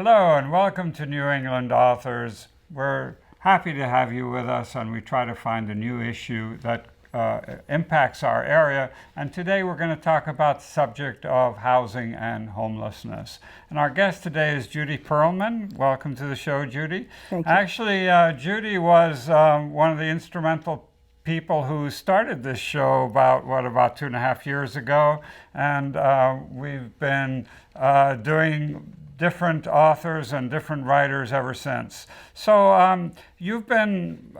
Hello and welcome to New England Authors. We're happy to have you with us, and we try to find a new issue that impacts our area. And today we're going to talk about the subject of housing and homelessness. And our guest today is Judy Perlman. Welcome to the show, Judy. Thank you. Actually, Judy was one of the instrumental people who started this show about 2.5 years ago, and we've been doing different authors and different writers ever since. So you've been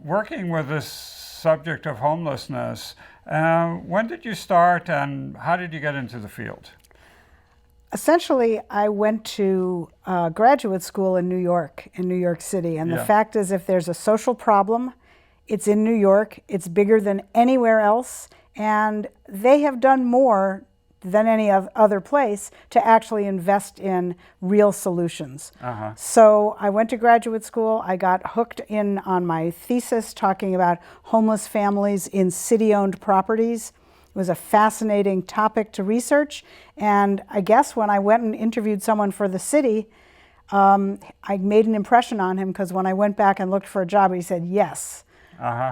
working with this subject of homelessness. When did you start, and how did you get into the field? Essentially, I went to graduate school in New York City. And the fact is, if there's a social problem, it's in New York. It's bigger than anywhere else. And they have done more than any other place to actually invest in real solutions. So I went to graduate school. I got hooked in on my thesis talking about homeless families in city-owned properties. It was a fascinating topic to research. And I guess when I went and interviewed someone for the city, I made an impression on him, because when I went back and looked for a job, he said yes.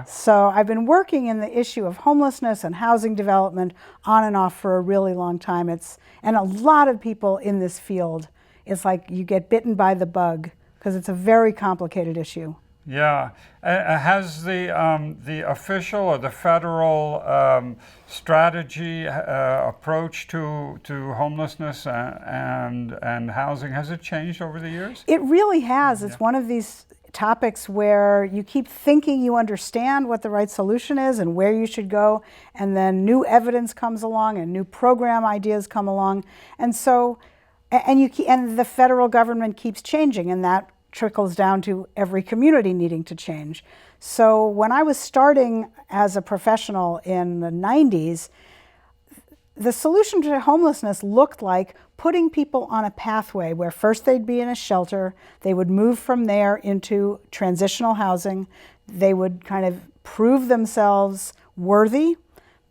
So I've been working in the issue of homelessness and housing development on and off for a really long time. And a lot of people in this field, it's like you get bitten by the bug, because it's a very complicated issue. Yeah. Has the official or the federal strategy approach to homelessness and housing, has it changed over the years? It really has. It's one of these topics where you keep thinking you understand what the right solution is and where you should go, and then new evidence comes along and new program ideas come along, and so and the federal government keeps changing, and that trickles down to every community needing to change. So when I was starting as a professional in the 90s, the solution to homelessness looked like putting people on a pathway where first they'd be in a shelter, they would move from there into transitional housing, they would kind of prove themselves worthy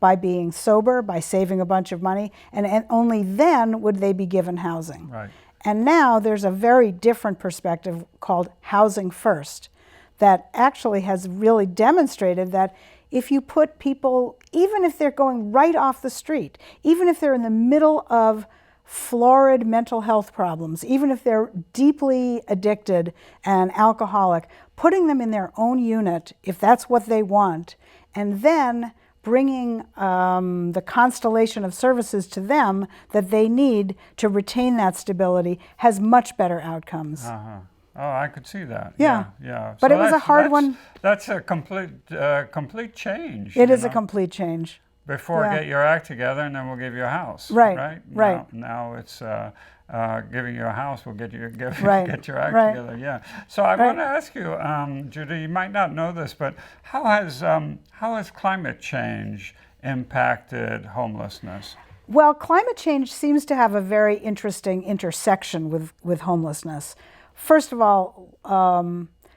by being sober, by saving a bunch of money, and only then would they be given housing. Right. And now there's a very different perspective called housing first that actually has really demonstrated that if you put people, even if they're going right off the street, even if they're in the middle of florid mental health problems, even if they're deeply addicted and alcoholic, putting them in their own unit, if that's what they want, and then bringing the constellation of services to them that they need to retain that stability has much better outcomes. Oh, I could see that. Yeah. But So it was a hard one. That's a complete change. It is a complete change. Before, get your act together, and then we'll give you a house. Right. Now it's giving you a house will get your act together. Yeah. So I want to ask you, Judy, you might not know this, but how has climate change impacted homelessness? Well, climate change seems to have a very interesting intersection with homelessness. First of all,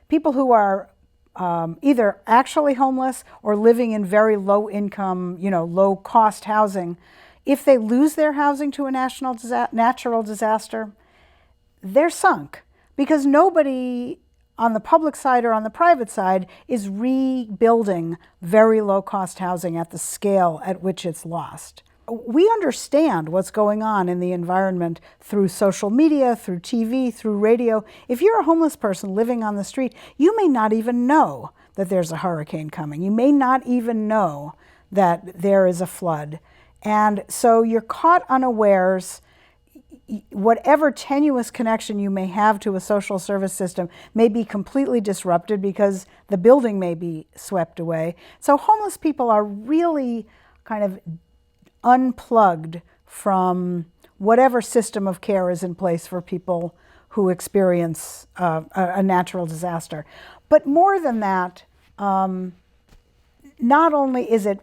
people who are either actually homeless or living in very low income, low cost housing, if they lose their housing to a natural disaster, they're sunk, because nobody on the public side or on the private side is rebuilding very low cost housing at the scale at which it's lost. We understand what's going on in the environment through social media, through TV, through radio. If you're a homeless person living on the street, you may not even know that there's a hurricane coming. You may not even know that there is a flood. And so you're caught unawares. Whatever tenuous connection you may have to a social service system may be completely disrupted because the building may be swept away. So homeless people are really kind of unplugged from whatever system of care is in place for people who experience a natural disaster. But more than that, not only is it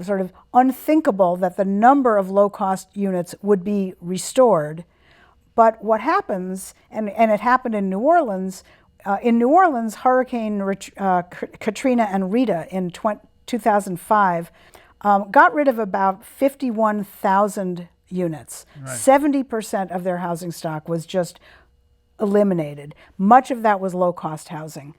sort of unthinkable that the number of low-cost units would be restored, but what happens, and it happened in New Orleans, Hurricane Katrina and Rita in 2005 got rid of about 51,000 units. Right. 70% of their housing stock was just eliminated. Much of that was low-cost housing.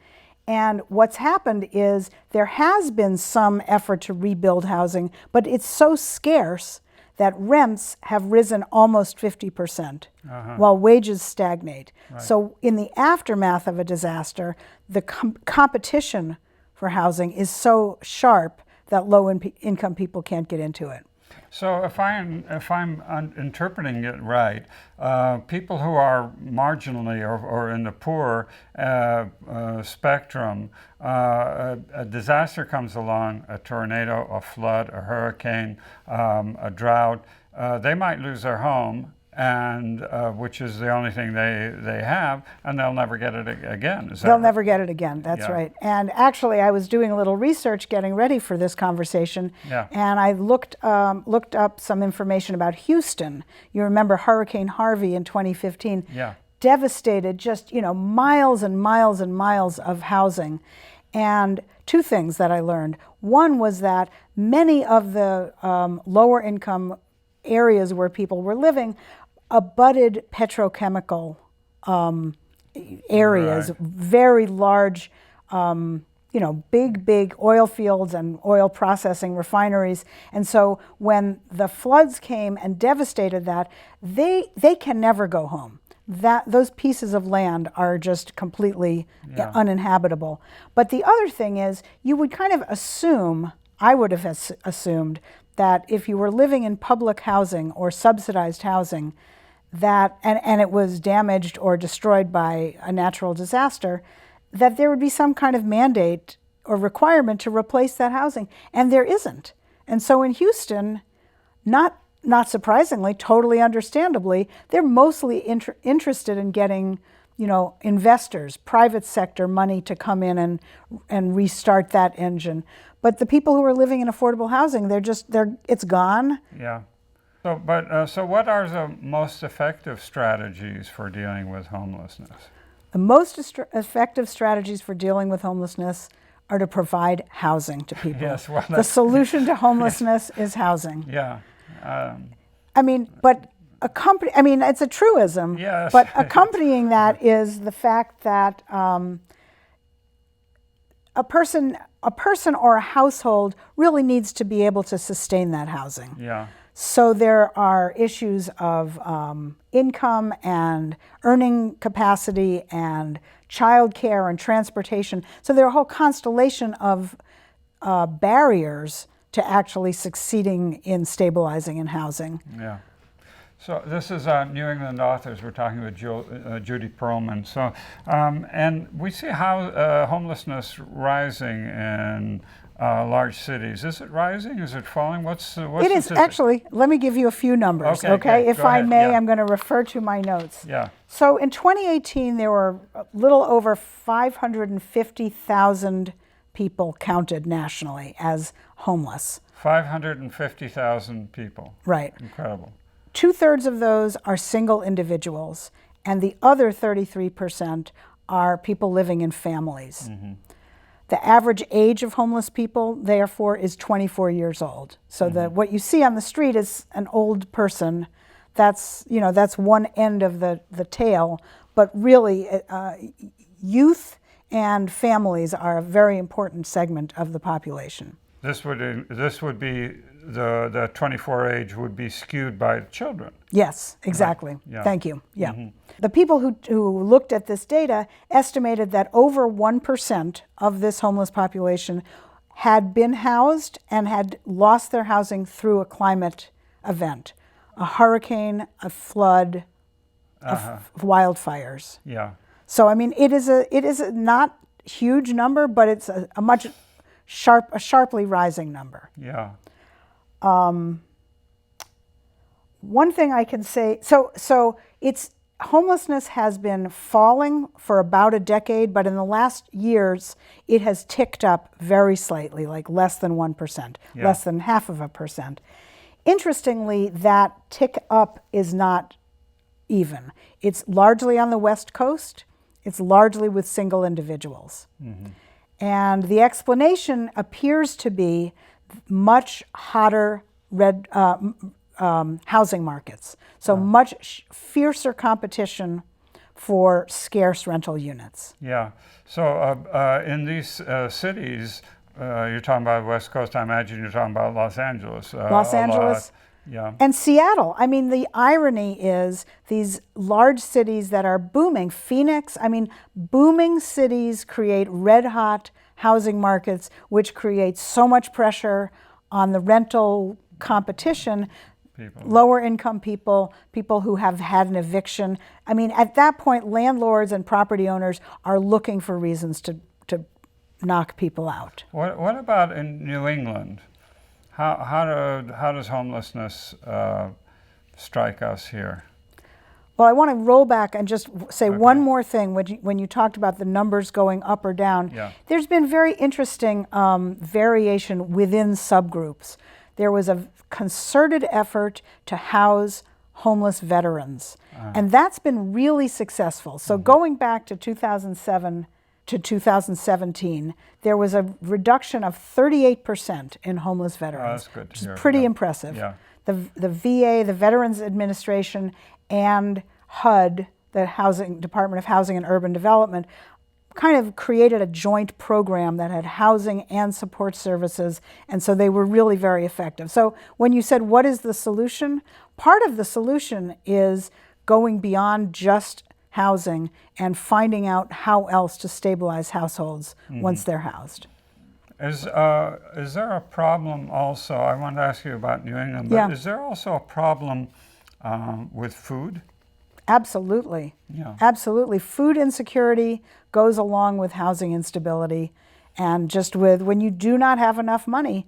And what's happened is there has been some effort to rebuild housing, but it's so scarce that rents have risen almost 50%, while wages stagnate. Right. So in the aftermath of a disaster, the competition for housing is so sharp that low-income people can't get into it. So if I'm interpreting it right, people who are marginally or in the poor spectrum, a disaster comes along, a tornado, a flood, a hurricane, a drought, they might lose their home, and which is the only thing they have, and they'll never get it again. Is that They'll right? never get it again, that's Yeah. right. And actually, I was doing a little research getting ready for this conversation, Yeah. and I looked up some information about Houston. You remember Hurricane Harvey in 2015? Yeah. Devastated just, miles and miles and miles of housing. And two things that I learned. One was that many of the lower income areas where people were living abutted petrochemical areas, Right. very large, big oil fields and oil processing refineries. And so when the floods came and devastated that, they can never go home. Those pieces of land are just completely uninhabitable. But the other thing is, you would kind of assume, I would have assumed, that if you were living in public housing or subsidized housing, that and it was damaged or destroyed by a natural disaster, that there would be some kind of mandate or requirement to replace that housing, and there isn't. And so in Houston, not surprisingly, totally understandably, they're mostly interested in getting, investors, private sector money to come in and restart that engine. But the people who are living in affordable housing, it's gone. Yeah. So what are the most effective strategies for dealing with homelessness? The most effective strategies for dealing with homelessness are to provide housing to people. Yes, well, the solution to homelessness is housing. Yeah. It's a truism, Yes. but accompanying that is the fact that a person or a household really needs to be able to sustain that housing. Yeah. So there are issues of income and earning capacity and childcare and transportation. So there are a whole constellation of barriers to actually succeeding in stabilizing in housing. Yeah. So this is New England Authors. We're talking with Judy Perlman. So, and we see how homelessness rising in large cities. Is it rising? Is it falling? What's it is actually. Let me give you a few numbers, okay? If I may, I'm going to refer to my notes. Yeah. So in 2018, there were a little over 550,000 people counted nationally as homeless. 550,000 people. Right. Incredible. 2/3 of those are single individuals, and the other 33% are people living in families. Mm-hmm. The average age of homeless people, therefore, is 24 years old. So what you see on the street is an old person. That's one end of the tale, but really youth and families are a very important segment of the population. This would be the 24 age would be skewed by children. Yes, exactly. Right. Yeah. Thank you. Yeah. Mm-hmm. The people who looked at this data estimated that over 1% of this homeless population had been housed and had lost their housing through a climate event, a hurricane, a flood, wildfires. Yeah. So it is a not huge number, but it's a sharply rising number. Yeah. One thing I can say, so homelessness has been falling for about a decade, but in the last years, it has ticked up very slightly, like less than 1%, less than 0.5%. Interestingly, that tick up is not even. It's largely on the West Coast. It's largely with single individuals. Mm-hmm. And the explanation appears to be much hotter housing markets. So much fiercer competition for scarce rental units. Yeah. So in these cities, you're talking about West Coast. I imagine you're talking about Los Angeles. Los Angeles. Yeah. And Seattle. I mean, the irony is these large cities that are booming, Phoenix, I mean, booming cities create red hot housing markets, which create so much pressure on the rental competition. Lower income people, people who have had an eviction. I mean, at that point, landlords and property owners are looking for reasons to knock people out. What about in New England? How does homelessness strike us here? Well, I want to roll back and just say one more thing. When you talked about the numbers going up or down, there's been very interesting variation within subgroups. There was a concerted effort to house homeless veterans, and that's been really successful. So going back to 2007 to 2017, there was a reduction of 38% in homeless veterans, that's good to which hear. is pretty impressive. Yeah. The VA, the Veterans Administration, and HUD, the Department of Housing and Urban Development, kind of created a joint program that had housing and support services, and so they were really very effective. So when you said, what is the solution? Part of the solution is going beyond just housing and finding out how else to stabilize households once they're housed. Is there a problem also, I wanted to ask you about New England, but is there also a problem with food? Absolutely. Yeah. Absolutely. Food insecurity goes along with housing instability. And just with when you do not have enough money,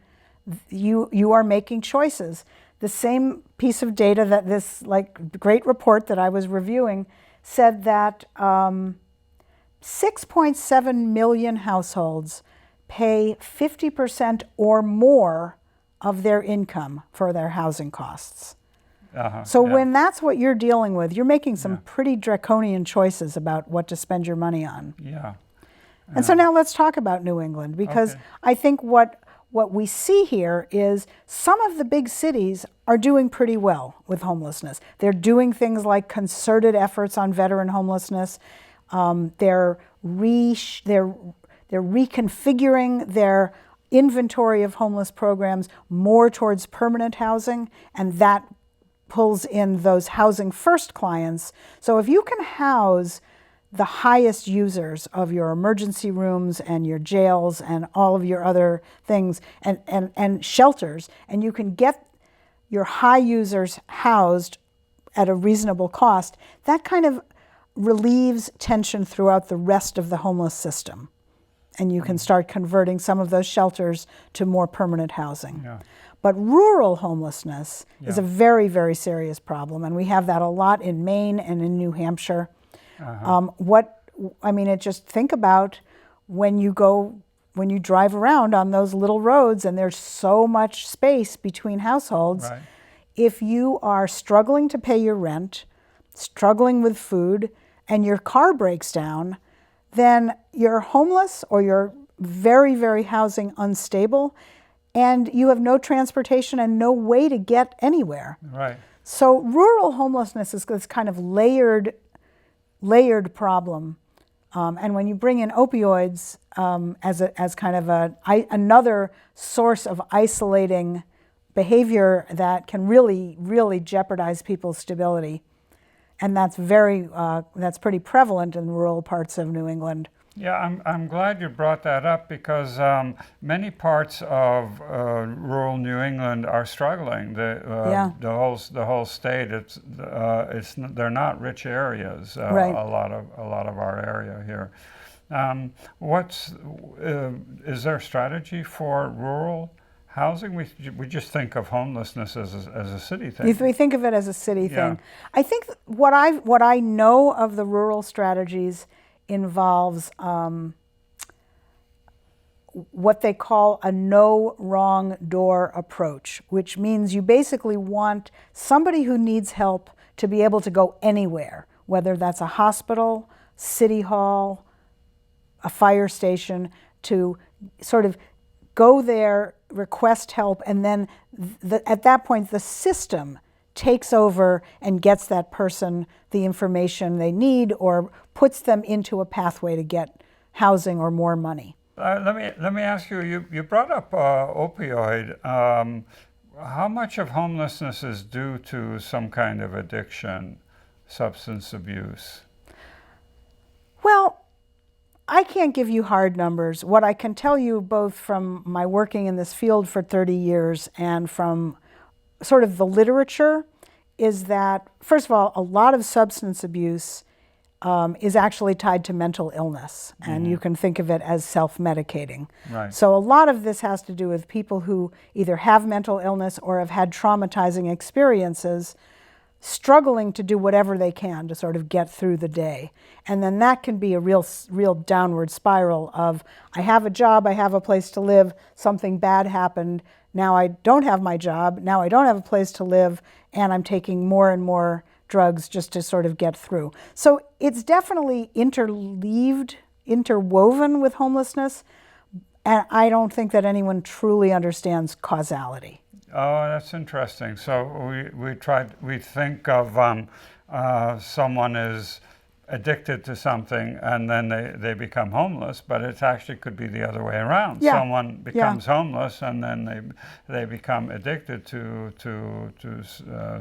you are making choices. The same piece of data that this great report that I was reviewing said that 6.7 million households pay 50% or more of their income for their housing costs. So when that's what you're dealing with, you're making some pretty draconian choices about what to spend your money on. Yeah. And so now let's talk about New England, because I think what we see here is some of the big cities are doing pretty well with homelessness. They're doing things like concerted efforts on veteran homelessness. They're reconfiguring their inventory of homeless programs more towards permanent housing, and that pulls in those housing first clients. So if you can house the highest users of your emergency rooms and your jails and all of your other things and shelters, and you can get your high users housed at a reasonable cost, that kind of relieves tension throughout the rest of the homeless system. And you can start converting some of those shelters to more permanent housing. Yeah. But rural homelessness is a very, very serious problem, and we have that a lot in Maine and in New Hampshire. Just think about when you drive around on those little roads and there's so much space between households. Right. If you are struggling to pay your rent, struggling with food, and your car breaks down, then you're homeless or you're very, very housing unstable, and you have no transportation and no way to get anywhere. Right. So rural homelessness is this kind of layered problem. And when you bring in opioids as kind of another source of isolating behavior that can really, really jeopardize people's stability, and that's pretty prevalent in rural parts of New England. Yeah, I'm glad you brought that up, because many parts of rural New England are struggling. The whole state. They're not rich areas. Right. A lot of our area here. Is there a strategy for rural housing? We just think of homelessness as a city thing. We think of it as a city thing. I think what I know of the rural strategies involves what they call a no wrong door approach, which means you basically want somebody who needs help to be able to go anywhere, whether that's a hospital, city hall, a fire station, to sort of go there, request help, and then at that point the system takes over and gets that person the information they need or puts them into a pathway to get housing or more money. Let me ask you, you brought up opioid. How much of homelessness is due to some kind of addiction, substance abuse? Well, I can't give you hard numbers. What I can tell you, both from my working in this field for 30 years and from sort of the literature, is that, first of all, a lot of substance abuse is actually tied to mental illness, and you can think of it as self-medicating. Right. So a lot of this has to do with people who either have mental illness or have had traumatizing experiences, struggling to do whatever they can to sort of get through the day. And then that can be a real downward spiral of, I have a job, I have a place to live, something bad happened, now I don't have my job, now I don't have a place to live, and I'm taking more and more drugs just to sort of get through. So it's definitely interwoven with homelessness, and I don't think that anyone truly understands causality. Oh, that's interesting. So we think of someone is addicted to something and then they become homeless, but it actually could be the other way around. Yeah. Someone becomes homeless and then they become addicted to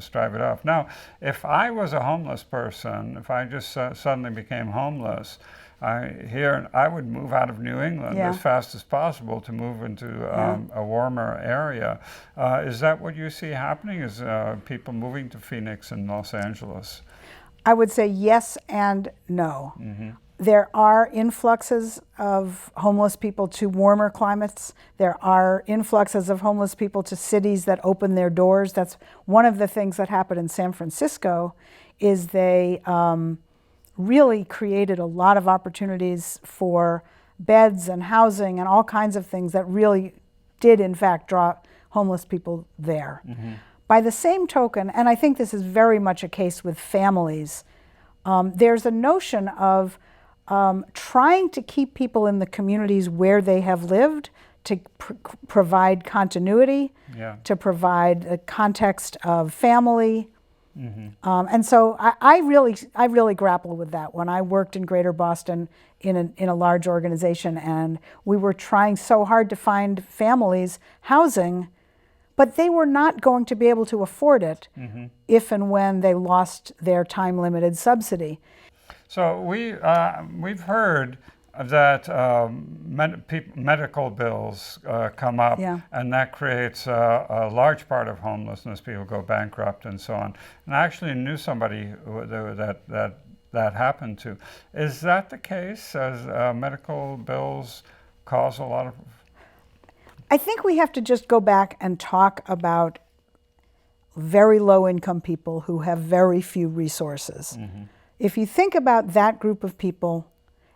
strive it off. Now, if I was a homeless person, if I just suddenly became homeless, I would move out of New England as fast as possible to move into a warmer area. Is that what you see happening? Is people moving to Phoenix and Los Angeles? I would say yes and no. There are influxes of homeless people to warmer climates. There are influxes of homeless people to cities that open their doors. That's one of the things that happened in San Francisco, is they really created a lot of opportunities for beds and housing and all kinds of things that really did in fact draw homeless people there. By the same token, and I think this is very much a case with families, there's a notion of trying to keep people in the communities where they have lived, to provide continuity, to provide a context of family. And so I really grapple with that. When I worked in Greater Boston in a large organization, and we were trying so hard to find families housing, but they were not going to be able to afford it if and when they lost their time-limited subsidy. So we've heard that medical bills come up, and that creates a large part of homelessness. People go bankrupt and so on. And I actually knew somebody that happened to. Is that the case? As medical bills cause a lot of? I think we have to just go back and talk about very low-income people who have very few resources. If you think about that group of people,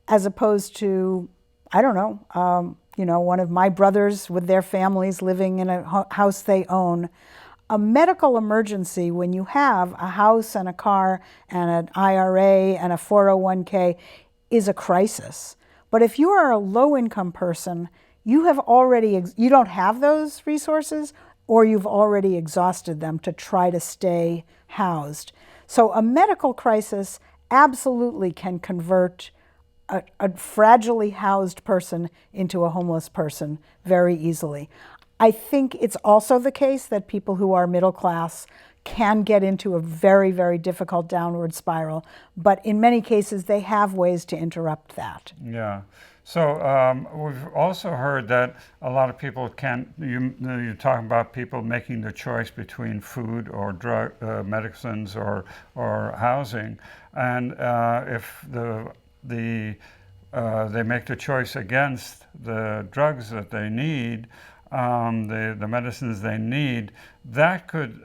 as opposed to, I don't know, one of my brothers with their families living in a house they own, a medical emergency, when you have a house and a car and an IRA and a 401k, is a crisis. But if you are a low-income person, you don't have those resources, or you've already exhausted them to try to stay housed. So a medical crisis absolutely can convert a fragilely housed person into a homeless person very easily. I think it's also the case that people who are middle class can get into a very, very difficult downward spiral, but in many cases they have ways to interrupt that. Yeah. So we've also heard that a lot of people can't, you're talking about people making the choice between food or drug, medicines or housing, and if they make the choice against the drugs that they need, the medicines they need, that could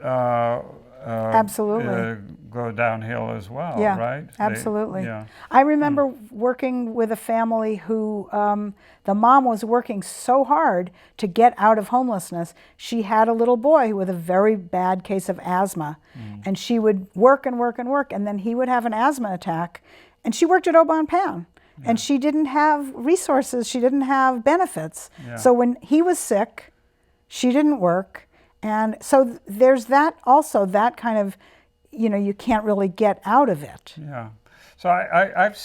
absolutely go downhill as well, yeah, right? Absolutely. I remember working with a family who, the mom was working so hard to get out of homelessness. She had a little boy with a very bad case of asthma, and she would work and work and work, and then he would have an asthma attack, and she worked at Oban Pan. And she didn't have resources, she didn't have benefits. So when he was sick, she didn't work, And so there's that also, that kind of, you can't really get out of it. Yeah. So I've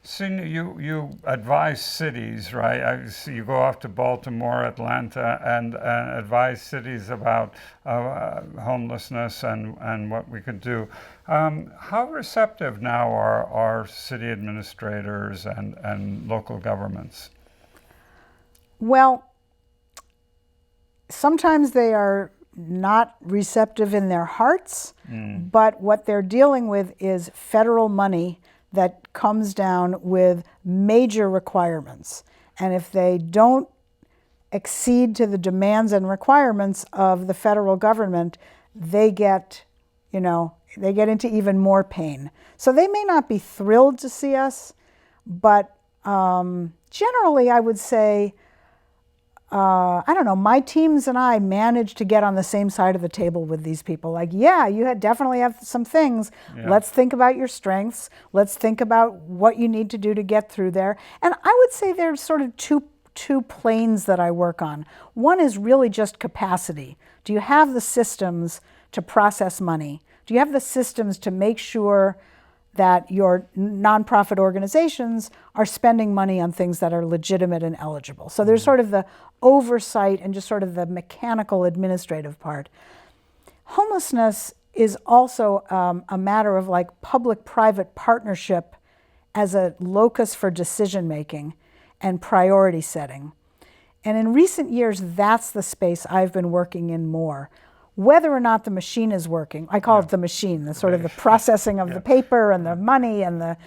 seen you advise cities, right? I see you go off to Baltimore, Atlanta, and advise cities about homelessness and what we could do. How receptive now are city administrators and local governments? Well, sometimes they are not receptive in their hearts, but what they're dealing with is federal money that comes down with major requirements. And if they don't accede to the demands and requirements of the federal government, they get into even more pain. So they may not be thrilled to see us, but generally I would say, I don't know, my teams and I managed to get on the same side of the table with these people. Like, yeah, you definitely have some things. Yeah. Let's think about your strengths. Let's think about what you need to do to get through there. And I would say there's sort of two planes that I work on. One is really just capacity. Do you have the systems to process money? Do you have the systems to make sure that your nonprofit organizations are spending money on things that are legitimate and eligible? So there's sort of the oversight and just sort of the mechanical administrative part. Homelessness is also a matter of like public-private partnership as a locus for decision making and priority setting. And in recent years, that's the space I've been working in more. Whether or not the machine is working, I call it the machine, the sort of the processing of the paper and the money and the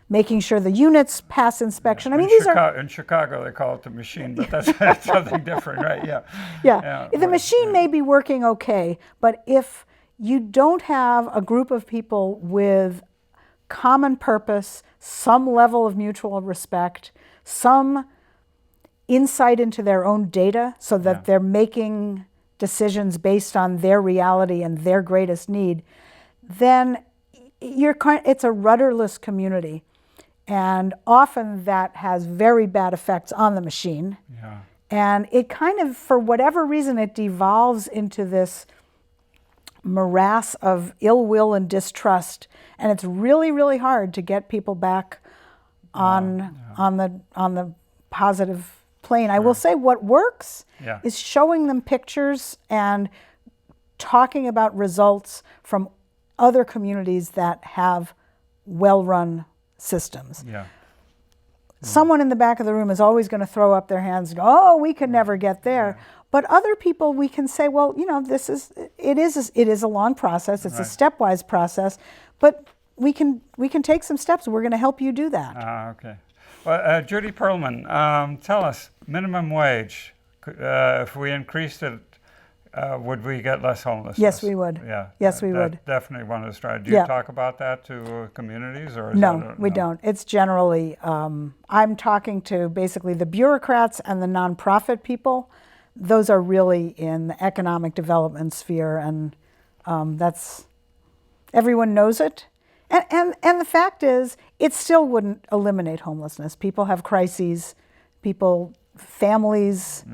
making sure the units pass inspection. I mean, in Chicago they call it the machine, but that's something different, right? Yeah. The machine may be working okay, but if you don't have a group of people with common purpose, some level of mutual respect, some insight into their own data so that they're making decisions based on their reality and their greatest need, then it's a rudderless community. And often that has very bad effects on the machine. Yeah. And it kind of, for whatever reason, it devolves into this morass of ill will and distrust. And it's really, really hard to get people back on the positive plane. I will say what works is showing them pictures and talking about results from other communities that have well-run systems. Someone in the back of the room is always going to throw up their hands and go, oh, we could never get there. But other people, we can say, well, it is a long process. It's a stepwise process, but we can take some steps. We're going to help you do that. Okay. Well, Judy Perlman, tell us, minimum wage, if we increased it, would we get less homelessness? Yes, we would. Yes, we would. Definitely one of the strategies. Do you talk about that to communities? Or no, we don't. It's generally, I'm talking to basically the bureaucrats and the nonprofit people. Those are really in the economic development sphere, and everyone knows it. And the fact is, it still wouldn't eliminate homelessness. People have crises, families,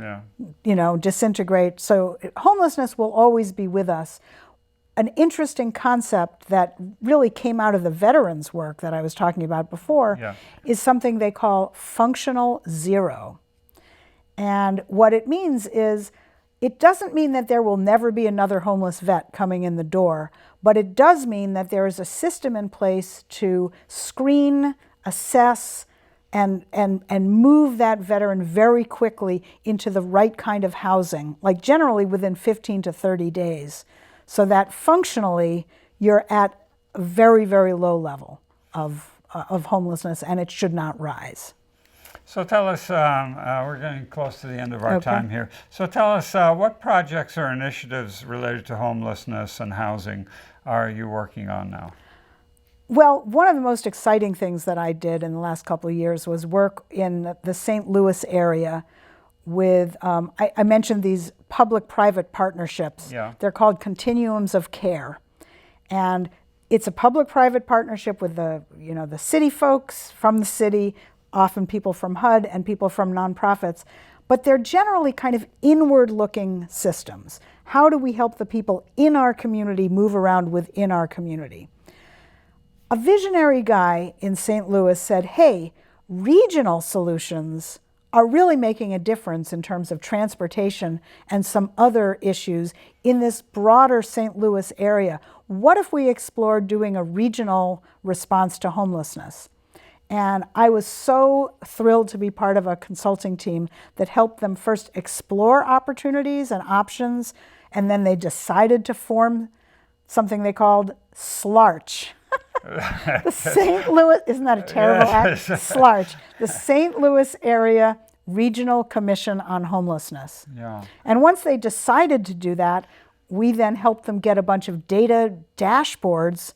disintegrate. So homelessness will always be with us. An interesting concept that really came out of the veterans' work that I was talking about before is something they call functional zero. And what it means is, it doesn't mean that there will never be another homeless vet coming in the door, but it does mean that there is a system in place to screen, assess, and move that veteran very quickly into the right kind of housing, like generally within 15 to 30 days, so that functionally you're at a very, very low level of homelessness, and it should not rise. So tell us, we're getting close to the end of our time here. So tell us, what projects or initiatives related to homelessness and housing are you working on now? Well, one of the most exciting things that I did in the last couple of years was work in the St. Louis area with, I mentioned these public-private partnerships. They're called continuums of care. And it's a public-private partnership with the city folks from the city, often people from HUD and people from nonprofits. but they're generally kind of inward-looking systems. How do we help the people in our community move around within our community? A visionary guy in St. Louis said, hey, regional solutions are really making a difference in terms of transportation and some other issues in this broader St. Louis area. What if we explored doing a regional response to homelessness? And I was so thrilled to be part of a consulting team that helped them first explore opportunities and options, and then they decided to form something they called SLARCH. The St. Louis, isn't that a terrible act? SLARCH, the St. Louis Area Regional Commission on Homelessness. Yeah. And once they decided to do that, we then helped them get a bunch of data dashboards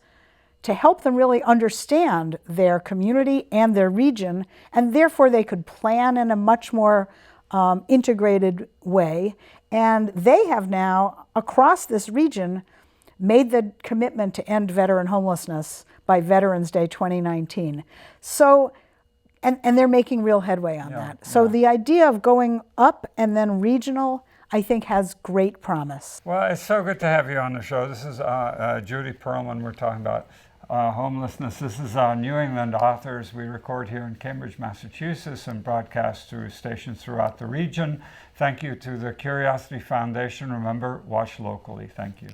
to help them really understand their community and their region, and therefore they could plan in a much more integrated way. And they have now, across this region, made the commitment to end veteran homelessness by Veterans Day 2019. So, and they're making real headway on that. So the idea of going up and then regional, I think, has great promise. Well, it's so good to have you on the show. This is Judy Perlman. We're talking about homelessness. This is New England Authors. We record here in Cambridge, Massachusetts, and broadcast through stations throughout the region. Thank you to the Curiosity Foundation. Remember, watch locally. Thank you.